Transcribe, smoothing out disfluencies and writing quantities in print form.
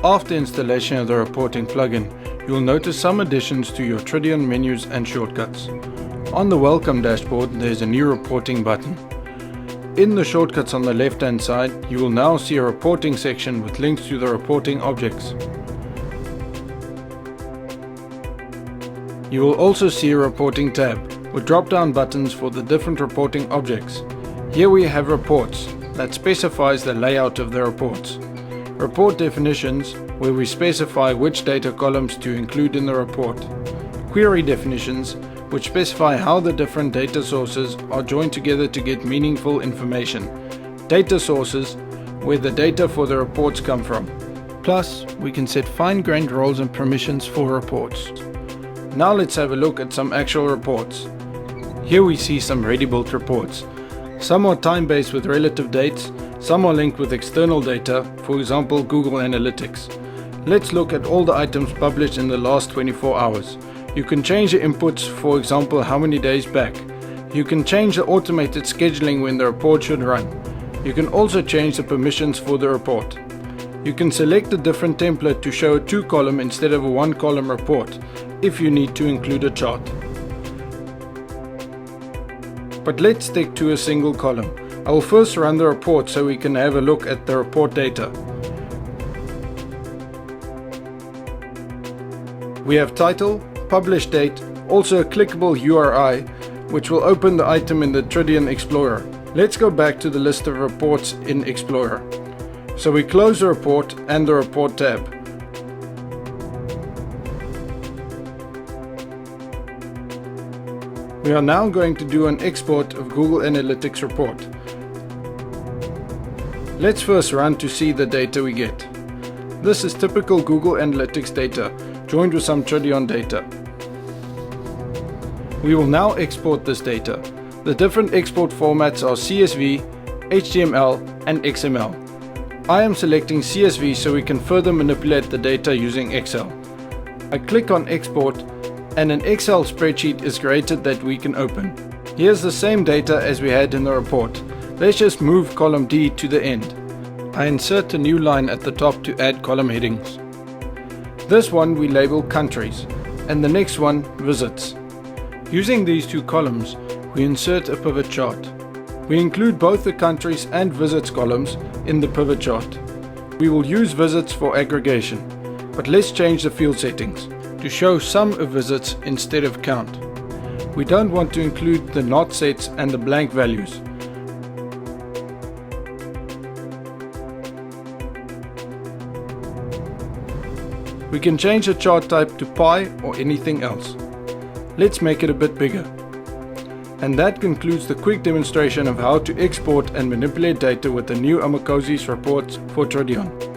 After installation of the reporting plugin, you will notice some additions to your Tridion menus and shortcuts. On the Welcome dashboard, there is a new reporting button. In the shortcuts on the left hand side, you will now see a reporting section with links to the reporting objects. You will also see a reporting tab with drop-down buttons for the different reporting objects. Here we have reports that specifies the layout of the reports. Report definitions, where we specify which data columns to include in the report. Query definitions, which specify how the different data sources are joined together to get meaningful information. Data sources, where the data for the reports come from. Plus, we can set fine-grained roles and permissions for reports. Now let's have a look at some actual reports. Here we see some ready-built reports. Some are time-based with relative dates, some are linked with external data, for example Google Analytics. Let's look at all the items published in the last 24 hours. You can change the inputs, for example how many days back. You can change the automated scheduling when the report should run. You can also change the permissions for the report. You can select a different template to show a 2-column instead of a 1-column report, if you need to include a chart. But let's stick to a single column. I will first run the report so we can have a look at the report data. We have title, publish date, also a clickable URI, which will open the item in the Tridion Explorer. Let's go back to the list of reports in Explorer. So we close the report and the report tab. We are now going to do an export of Google Analytics report. Let's first run to see the data we get. This is typical Google Analytics data, joined with some Tridion data. We will now export this data. The different export formats are CSV, HTML and XML. I am selecting CSV so we can further manipulate the data using Excel. I click on Export and an Excel spreadsheet is created that we can open. Here's the same data as we had in the report. Let's just move column D to the end. I insert a new line at the top to add column headings. This one we label countries and the next one visits. Using these two columns, we insert a pivot chart. We include both the countries and visits columns in the pivot chart. We will use visits for aggregation, but let's change the field settings to show sum of visits instead of count. We don't want to include the not sets and the blank values. We can change the chart type to pie or anything else. Let's make it a bit bigger. And that concludes the quick demonstration of how to export and manipulate data with the new Amakozi's reports for Tridion.